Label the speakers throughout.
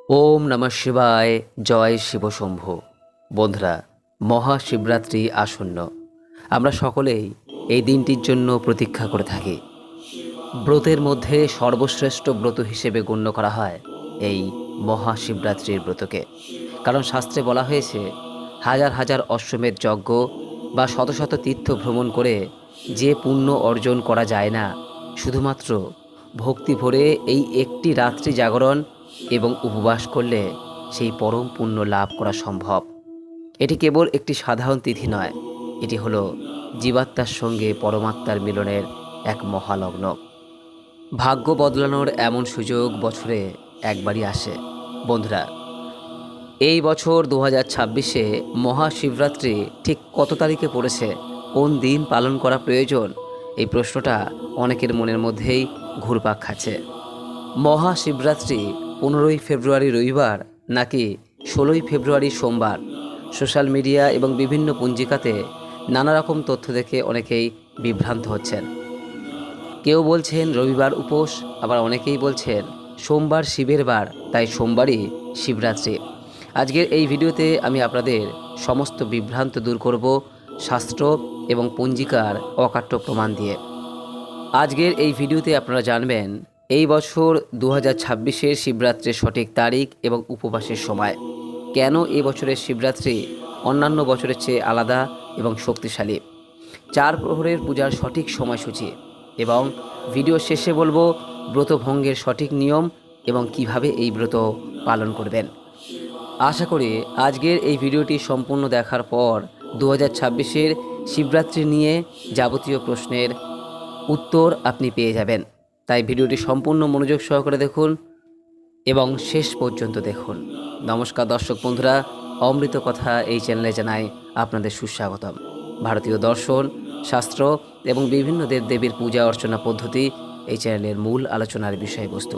Speaker 1: ওম নমঃ শিবায়। জয় শিবশম্ভু। বন্ধুরা, মহাশিবরাত্রি আসন্ন। আমরা সকলেই এই দিনটির জন্য প্রতীক্ষা করে থাকি। ব্রতের মধ্যে সর্বশ্রেষ্ঠ ব্রত হিসেবে গণ্য করা হয় এই মহাশিবরাত্রির ব্রতকে। কারণ শাস্ত্রে বলা হয়েছে, হাজার হাজার অশ্বমেধ যজ্ঞ বা শত শত তীর্থ ভ্রমণ করে যে পুণ্য অর্জন করা যায় না, শুধুমাত্র ভক্তি ভরে এই একটি রাত্রি জাগরণ এবং উপবাস করলে সেই পরম পুণ্য লাভ করা সম্ভব। এটি কেবল একটি সাধারণ তিথি নয়, এটি হলো জীবাত্মার সঙ্গে পরমাত্মার মিলনের এক মহালগ্ন। ভাগ্য বদলানোর এমন সুযোগ বছরে একবারই আসে। বন্ধুরা, এই বছর 2026-এ মহাশিবরাত্রি ঠিক কত তারিখে পড়েছে, কোন দিন পালন করা প্রয়োজন, এই প্রশ্নটা অনেকের মনের মধ্যেই ঘুরপাক খাচ্ছে। মহাশিবরাত্রি 15ই ফেব্রুয়ারি রবিবার নাকি 16ই ফেব্রুয়ারি সোমবার? সোশ্যাল মিডিয়া এবং বিভিন্ন পঞ্জিকাতে নানা রকম তথ্য দেখে অনেকেই বিভ্রান্ত হচ্ছেন। কেউ বলছেন রবিবার উপোস, আবার অনেকেই বলছেন সোমবার শিবের বার, তাই সোমবারই শিবরাত্রি। আজকের এই ভিডিওতে আমি আপনাদের সমস্ত বিভ্রান্ত দূর করব শাস্ত্র এবং পঞ্জিকার অকাট্য প্রমাণ দিয়ে। আজকের এই ভিডিওতে আপনারা জানবেন এই বছর 2026-এর শিবরাত্রির সঠিক তারিখ এবং উপবাসের সময়, কেন এই বছরের শিবরাত্রি অন্যান্য বছরের চেয়ে আলাদা এবং শক্তিশালী, 4 প্রহরের পূজার সঠিক সময়সূচি, এবং ভিডিও শেষে বলবো ব্রতভঙ্গের সঠিক নিয়ম এবং কিভাবে এই ব্রত পালন করবেন। আশা করি আজকের এই ভিডিওটি সম্পূর্ণ দেখার পর 2026-এর শিবরাত্রি নিয়ে যাবতীয় প্রশ্নের উত্তর আপনি পেয়ে যাবেন। তাই ভিডিওটি সম্পূর্ণ মনোযোগ সহকারে দেখুন এবং শেষ পর্যন্ত দেখুন। নমস্কার দর্শক বন্ধুরা, অমৃত কথা এই চ্যানেলে জানাই আপনাদের সুস্বাগতম। ভারতীয় দর্শন, শাস্ত্র এবং বিভিন্ন দেবদেবীর পূজা অর্চনা পদ্ধতি এই চ্যানেলের মূল আলোচনার বিষয়বস্তু।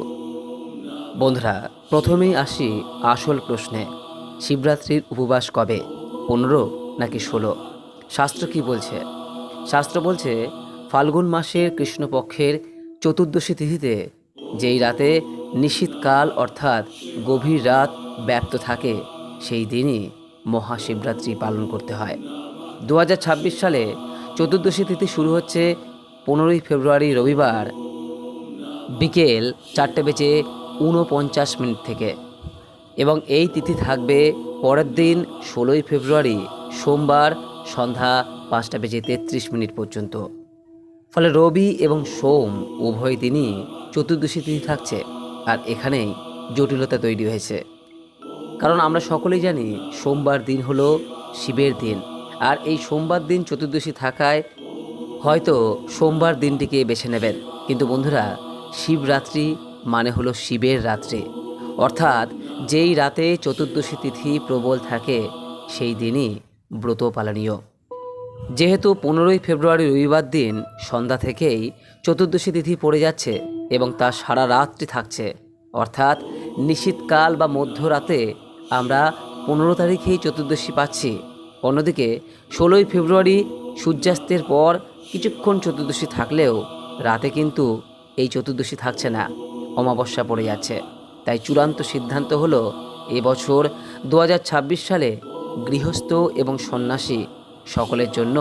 Speaker 1: বন্ধুরা, প্রথমেই আসি আসল প্রশ্নে। শিবরাত্রির উপবাস কবে, 15 নাকি 16? শাস্ত্র কি বলছে? শাস্ত্র বলছে ফাল্গুন মাসের কৃষ্ণপক্ষের চতুর্দশী তিথিতে, যেই রাতে নিশীথকাল অর্থাৎ গভীর রাত ব্যাপ্ত থাকে, সেই দিনই মহাশিবরাত্রি পালন করতে হয়। 2026 সালে চতুর্দশী তিথি শুরু হচ্ছে 15ই ফেব্রুয়ারি রবিবার বিকেল 4:49 থেকে, এবং এই তিথি থাকবে পরের দিন 16ই ফেব্রুয়ারি সোমবার সন্ধ্যা 5:33 পর্যন্ত। ফলে রবি এবং সোম উভয় দিনই চতুর্দশী তিথি থাকছে। আর এখানেই জটিলতা তৈরি হয়েছে, কারণ আমরা সকলেই জানি সোমবার দিন হলো শিবের দিন, আর এই সোমবার দিন চতুর্দশী থাকায় হয়তো সোমবার দিনটিকে বেছে নেবেন। কিন্তু বন্ধুরা, শিবরাত্রি মানে হলো শিবের রাত্রি, অর্থাৎ যেই রাতে চতুর্দশী তিথি প্রবল থাকে সেই দিনই ব্রত পালনীয়। যেহেতু 15ই ফেব্রুয়ারি রবিবার দিন সন্ধ্যা থেকেই চতুর্দশী তিথি পড়ে যাচ্ছে এবং তা সারা রাত্রি থাকছে, অর্থাৎ নিশীথকাল বা মধ্যরাতে আমরা 15 তারিখেই চতুর্দশী পাচ্ছি। অন্যদিকে 16ই ফেব্রুয়ারি সূর্যাস্তের পর কিছুক্ষণ চতুর্দশী থাকলেও রাতে কিন্তু এই চতুর্দশী থাকছে না, অমাবস্যা পড়ে যাচ্ছে। তাই চূড়ান্ত সিদ্ধান্ত হলো এবছর 2026 সালে গৃহস্থ এবং সন্ন্যাসী সকলের জন্য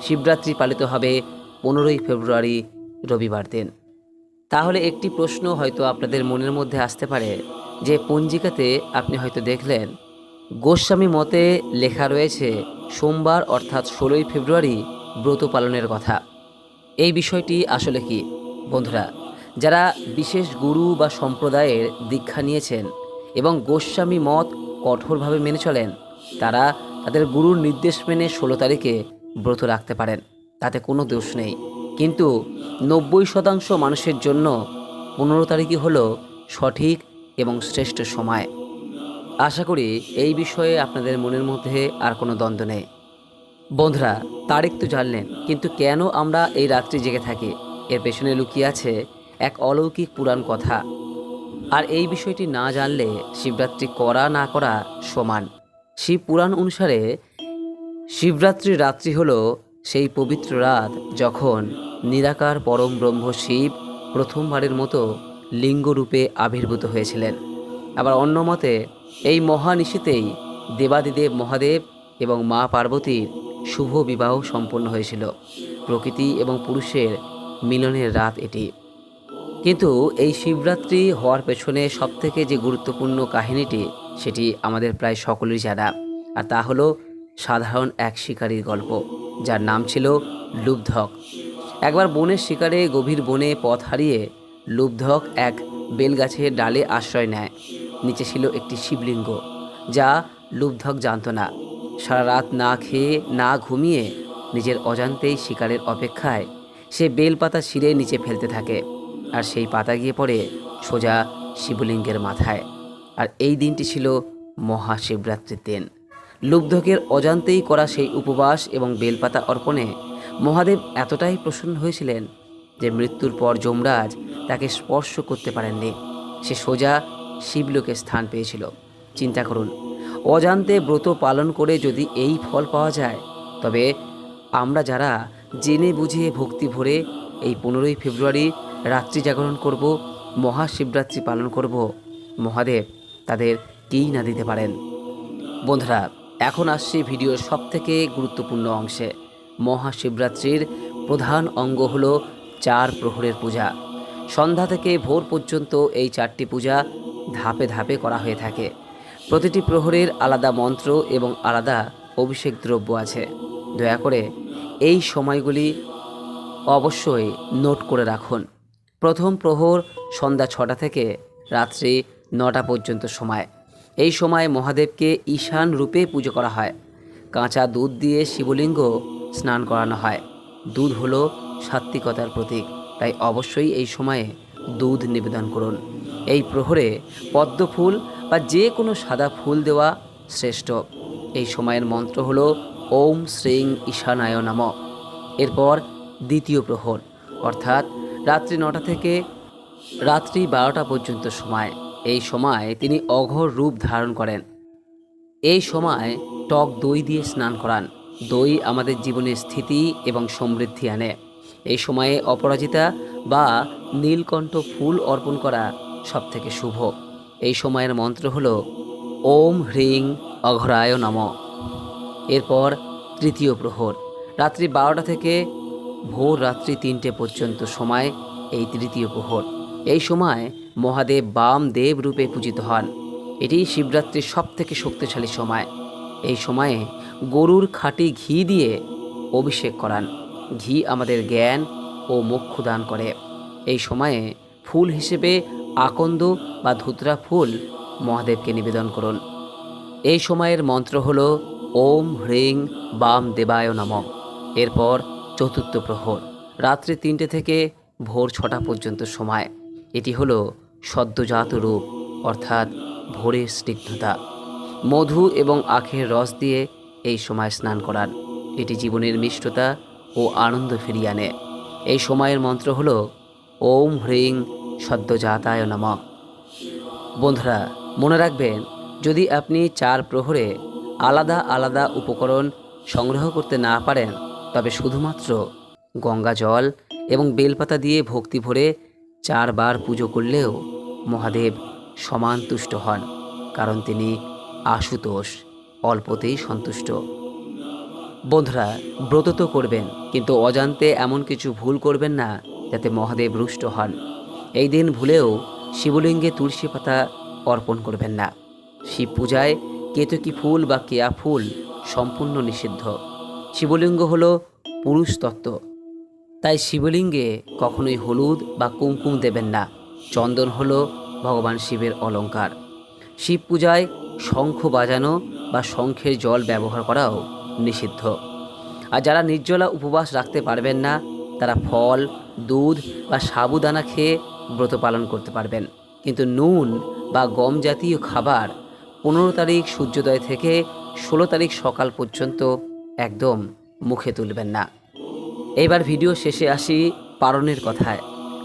Speaker 1: শিবরাত্রি পালিত হবে 15ই ফেব্রুয়ারি রবিবার দিন। তাহলে একটি প্রশ্ন হয়তো আপনাদের মনের মধ্যে আসতে পারে যে পঞ্জিকাতে আপনি হয়তো দেখলেন গোস্বামী মতে লেখা রয়েছে সোমবার অর্থাৎ 16ই ফেব্রুয়ারি ব্রত পালনের কথা। এই বিষয়টি আসলে কি? বন্ধুরা, যারা বিশেষ গুরু বা সম্প্রদায়ের দীক্ষা নিয়েছেন এবং গোস্বামী মত কঠোরভাবে মেনে চলেন, তারা তাদের গুরুর নির্দেশ মেনে 16 তারিখে ব্রত রাখতে পারেন, তাতে কোনো দোষ নেই। কিন্তু 90% মানুষের জন্য 15 তারিখই হলো সঠিক এবং শ্রেষ্ঠ সময়। আশা করি এই বিষয়ে আপনাদের মনের মধ্যে আর কোনো দ্বন্দ্ব নেই। বন্ধুরা, তারিখ তো জানলেন, কিন্তু কেন আমরা এই রাত্রি জেগে থাকি? এর পেছনে লুকিয়ে আছে এক অলৌকিক পুরাণ কথা। আর এই বিষয়টি না জানলে শিবরাত্রি করা না করা সমান। শিব পুরাণ অনুসারে শিবরাত্রির রাত্রি হলো সেই পবিত্র রাত যখন নিরাকার পরম ব্রহ্ম শিব প্রথমবারের মতো লিঙ্গরূপে আবির্ভূত হয়েছিলেন। আবার অন্য মতে এই মহানিশীতেই দেবাদিদেব মহাদেব এবং মা পার্বতীর শুভ বিবাহ সম্পন্ন হয়েছিল। প্রকৃতি এবং পুরুষের মিলনের রাত এটি। কিন্তু এই শিবরাত্রি হওয়ার পেছনে সবথেকে যে গুরুত্বপূর্ণ কাহিনীটি সেটি আমাদের প্রায় সকলেরই জানা, আর তা হলো সাধারণ এক শিকারীর গল্প, যার নাম ছিল লুব্ধক। একবার বনের শিকারে গভীর বনে পথ হারিয়ে লুব্ধক এক বেলগাছের ডালে আশ্রয় নেয়। নিচে ছিল একটি শিবলিঙ্গ, যা লুব্ধক জানত না। সারা রাত না খেয়ে না ঘুমিয়ে নিজের অজান্তেই শিকারের অপেক্ষায় সে বেলপাতা ছিঁড়ে নিচে ফেলতে থাকে, আর সেই পাতা গিয়ে পড়ে সোজা শিবলিঙ্গের মাথায়। আর এই দিনটি ছিল মহাশিবরাত্রির দিন। লুব্ধকের অজান্তেই করা সেই উপবাস এবং বেলপাতা অর্পণে মহাদেব এতটাই প্রসন্ন হয়েছিলেন যে মৃত্যুর পর যমরাজ তাকে স্পর্শ করতে পারেননি। সে সোজা শিবলোকে স্থান পেয়েছিল। চিন্তা করুন, অজান্তে ব্রত পালন করে যদি এই ফল পাওয়া যায়, তবে আমরা যারা জেনে বুঝে ভক্তি ভরে এই 15ই ফেব্রুয়ারি রাত্রি জাগরণ করব, মহাশিবরাত্রি পালন করব, মহাদেব তাদের কেই না দিতে পারেন। বন্ধুরা, এখন আসছে ভিডিওর সবথেকে গুরুত্বপূর্ণ অংশে। মহাশিবরাত্রির প্রধান অঙ্গ হলো 4 প্রহরের পূজা। সন্ধ্যা থেকে ভোর পর্যন্ত এই 4টি পূজা ধাপে ধাপে করা হয়ে থাকে। প্রতিটি প্রহরের আলাদা মন্ত্র এবং আলাদা অভিষেক দ্রব্য আছে। দয়া করে এই সময়গুলি অবশ্যই নোট করে রাখুন। প্রথম প্রহর সন্ধ্যা 6টা থেকে রাত্রি 9টা পর্যন্ত সময়। এই সময় মহাদেবকে ঈশান রূপে পুজো করা হয়। কাঁচা দুধ দিয়ে শিবলিঙ্গ স্নান করানো হয়। দুধ হলো সাত্ত্বিকতার প্রতীক, তাই অবশ্যই এই সময়ে দুধ নিবেদন করুন। এই প্রহরে পদ্ম ফুল বা যে কোনো সাদা ফুল দেওয়া শ্রেষ্ঠ। এই সময়ের মন্ত্র হলো ওম শ্রীং ঈশানায় নমঃ। এরপর দ্বিতীয় প্রহর, অর্থাৎ রাত্রি 9টা থেকে রাত্রি 12টা পর্যন্ত সময়। এই সময় তিনি অঘোর রূপ ধারণ করেন। এই সময় টক দই দিয়ে স্নান করান। দই আমাদের জীবনে স্থিতি এবং সমৃদ্ধি আনে। এই সময়ে অপরাজিতা বা নীলকণ্ঠ ফুল অর্পণ করা সবথেকে শুভ। এই সময়ের মন্ত্র হলো ওম হ্রিং অঘরায় নমঃ। এরপর তৃতীয় প্রহর, রাত্রি 12টা থেকে ভোর রাত্রি 3টে পর্যন্ত সময় এই তৃতীয় প্রহর। এই সময় মহাদেব বামদেব রূপে পূজিত হন। এটি শিবরাত্রির সবথেকে শক্তিশালী সময়। এই সময়ে গরুর খাঁটি ঘি দিয়ে অভিষেক করান। ঘি আমাদের জ্ঞান ও মোক্ষ দান করে। এই সময়ে ফুল হিসেবে আকন্দ বা ধুতরা ফুল মহাদেবকে নিবেদন করুন। এই সময়ের মন্ত্র হল ওম হ্রিং বামদেবায় নমঃ। এরপর চতুর্থ প্রহর, রাত্রি 3টে থেকে ভোর 6টা পর্যন্ত সময়। এটি হলো সদ্যজাত রূপ, অর্থাৎ ভোরের স্নিগ্ধতা। মধু এবং আখের রস দিয়ে এই সময় স্নান করান। এটি জীবনের মিষ্টতা ও আনন্দ ফিরিয়ে আনে। এই সময়ের মন্ত্র হল ওম হ্রিং সদ্যজাতায় নমঃ। বন্ধুরা, মনে রাখবেন, যদি আপনি 4 প্রহরে আলাদা আলাদা উপকরণ সংগ্রহ করতে না পারেন, তবে শুধুমাত্র গঙ্গা জল এবং বেলপাতা দিয়ে ভক্তি ভরে 4 বার পুজো করলেও মহাদেব সমান তুষ্ট হন, কারণ তিনি আশুতোষ, অল্পতেই সন্তুষ্ট। বন্ধুরা, ব্রত তো করবেন, কিন্তু অজান্তে এমন কিছু ভুল করবেন না যাতে মহাদেব রুষ্ট হন। এই দিন ভুলেও শিবলিঙ্গে তুলসী পাতা অর্পণ করবেন না। শিব পূজায় কেতকী ফুল বা কেয়া ফুল সম্পূর্ণ নিষিদ্ধ। শিবলিঙ্গ হলো পুরুষ তত্ত্ব, তাই শিবলিঙ্গে কখনোই হলুদ বা কুমকুম দেবেন না। চন্দন হলো ভগবান শিবের অলঙ্কার। শিব পূজায় শঙ্খ বাজানো বা শঙ্খের জল ব্যবহার করাও নিষিদ্ধ। আর যারা নির্জলা উপবাস রাখতে পারবেন না, তারা ফল, দুধ বা সাবুদানা খেয়ে ব্রত পালন করতে পারবেন, কিন্তু নুন বা গম জাতীয় খাবার 15 তারিখ সূর্যোদয় থেকে 16 তারিখ সকাল পর্যন্ত একদম মুখে তুলবেন না। এইবার ভিডিও শেষে আসি পারণের কথায়।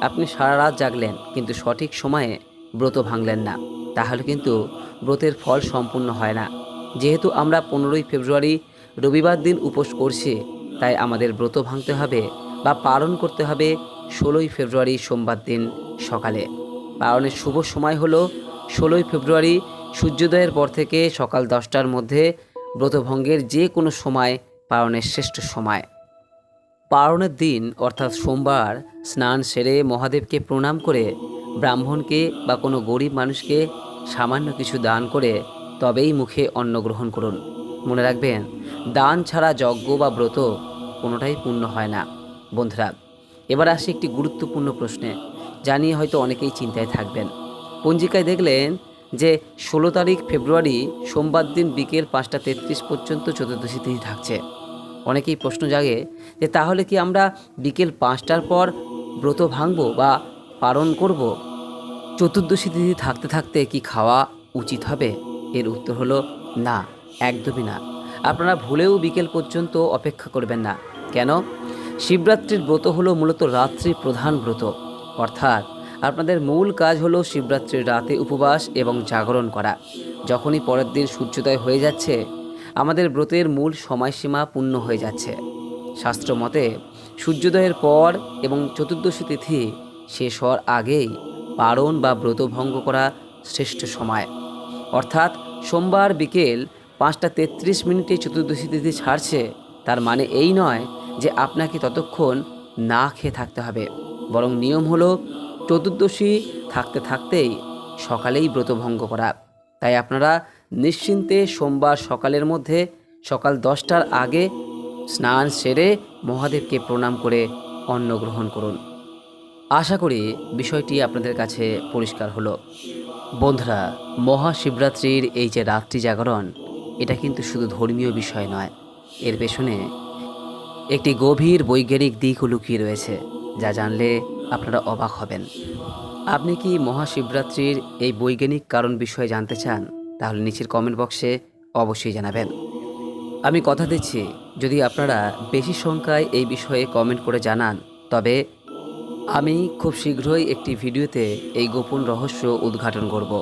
Speaker 1: আপনি সারা রাত জাগলেন কিন্তু সঠিক সময়ে ব্রত ভাঙলেন না, তাহলে কিন্তু ব্রতের ফল সম্পূর্ণ হয় না। যেহেতু আমরা 15ই ফেব্রুয়ারি রবিবার দিন উপোস করছি, তাই আমাদের ব্রত ভাঙতে হবে বা পালন করতে হবে 16ই ফেব্রুয়ারি সোমবার দিন সকালে। পালনের শুভ সময় হলো 16ই ফেব্রুয়ারি সূর্যোদয়ের পর থেকে সকাল 10টার মধ্যে ব্রতভঙ্গের যে কোনো সময় পালনের শ্রেষ্ঠ সময়। পালনের দিন অর্থাৎ সোমবার স্নান সেরে মহাদেবকে প্রণাম করে ব্রাহ্মণকে বা কোনো গরিব মানুষকে সামান্য কিছু দান করে তবেই মুখে অন্ন গ্রহণ করুন। মনে রাখবেন, দান ছাড়া যজ্ঞ বা ব্রত কোনোটাই পূর্ণ হয় না। বন্ধুরা, এবার আসি একটি গুরুত্বপূর্ণ প্রশ্নে, জানিয়ে হয়তো অনেকেই চিন্তায় থাকবেন। পঞ্জিকায় দেখলেন যে 16 তারিখ ফেব্রুয়ারি সোমবার দিন বিকেল 5টা 33 পর্যন্ত চতুর্দশী তিথি থাকছে। অনেকেই প্রশ্ন জাগে যে তাহলে কি আমরা বিকেল 5টার পর ব্রত ভাঙব বা পালন করব? চতুর্দশী তিথি থাকতে থাকতে কি খাওয়া উচিত হবে? এর উত্তর হলো না, একদমই না। আপনারা ভুলেও বিকেল পর্যন্ত অপেক্ষা করবেন না। কেন? শিবরাত্রির ব্রত হলো মূলত রাত্রি প্রধান ব্রত, অর্থাৎ আপনাদের মূল কাজ হলো শিবরাত্রির রাতে উপবাস এবং জাগরণ করা। যখনই পরের দিন সূর্যোদয় হয়ে যাচ্ছে, আমাদের ব্রতের মূল সময়সীমা পূর্ণ হয়ে যাচ্ছে। শাস্ত্র মতে সূর্যোদয়ের পর এবং চতুর্দশী তিথি শেষ হওয়ার আগেই পারণ বা ব্রত ভঙ্গ করা শ্রেষ্ঠ সময়। অর্থাৎ সোমবার বিকেল 5টা 33 চতুর্দশী তিথি ছাড়ছে, তার মানে এই নয় যে আপনাকে ততক্ষণ না খেয়ে থাকতে হবে, বরং নিয়ম হলো চতুর্দশী থাকতে থাকতেই সকালেই ব্রত ভঙ্গ করা। তাই আপনারা নিশ্চিন্তে সোমবার সকালের মধ্যে সকাল 10টার আগে স্নান সেরে মহাদেবকে প্রণাম করে অন্ন গ্রহণ করুন। আশা করি বিষয়টি আপনাদের কাছে পরিষ্কার হলো। বন্ধুরা, মহাশিবরাত্রির এই যে রাত্রি জাগরণ, এটা কিন্তু শুধু ধর্মীয় বিষয় নয়, এর পেছনে একটি গভীর বৈজ্ঞানিক দিকও লুকিয়ে রয়েছে, যা জানলে আপনারা অবাক হবেন। আপনি কি মহাশিবরাত্রির এই বৈজ্ঞানিক কারণ বিষয়ে জানতে চান? তাহলে নিচের কমেন্ট বক্সে অবশ্যই জানাবেন। আমি কথা দিচ্ছি, যদি আপনারা বেশি সংখ্যায় এই বিষয়ে কমেন্ট করে জানান, তবে আমি খুব শীঘ্রই একটি ভিডিওতে এই গোপন রহস্য উদ্ঘাটন করব।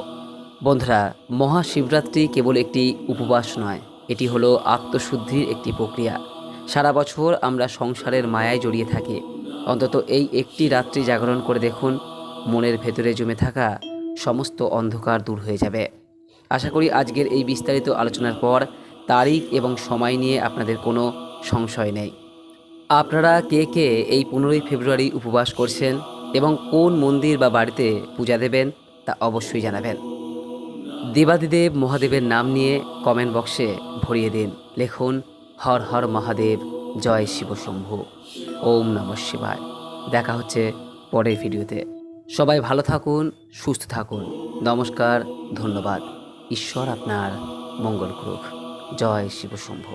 Speaker 1: বন্ধুরা, মহাশিবরাত্রি কেবল একটি উপবাস নয়, এটি হলো আত্মশুদ্ধির একটি প্রক্রিয়া। সারা বছর আমরা সংসারের মায়ায় জড়িয়ে থাকি, অন্তত এই একটি রাত্রি জাগরণ করে দেখুন, মনের ভেতরে জমে থাকা সমস্ত অন্ধকার দূর হয়ে যাবে। আশা করি আজকের এই বিস্তারিত আলোচনার পর তারিখ এবং সময় নিয়ে আপনাদের কোনো সংশয় নেই। আপনারা কে কে এই 15ই ফেব্রুয়ারি উপবাস করছেন এবং কোন মন্দির বা বাড়িতে পূজা দেবেন তা অবশ্যই জানাবেন। দেবাদিদেব মহাদেবের নাম নিয়ে কমেন্ট বক্সে ভরিয়ে দিন। লিখুন হর হর মহাদেব, জয় শিব শম্ভু, ওম নমঃ শিবায়। দেখা হচ্ছে পরের ভিডিওতে। সবাই ভালো থাকুন, সুস্থ থাকুন। নমস্কার, ধন্যবাদ। ঈশ্বর আপনার মঙ্গল করুক। জয় শিব শম্ভু।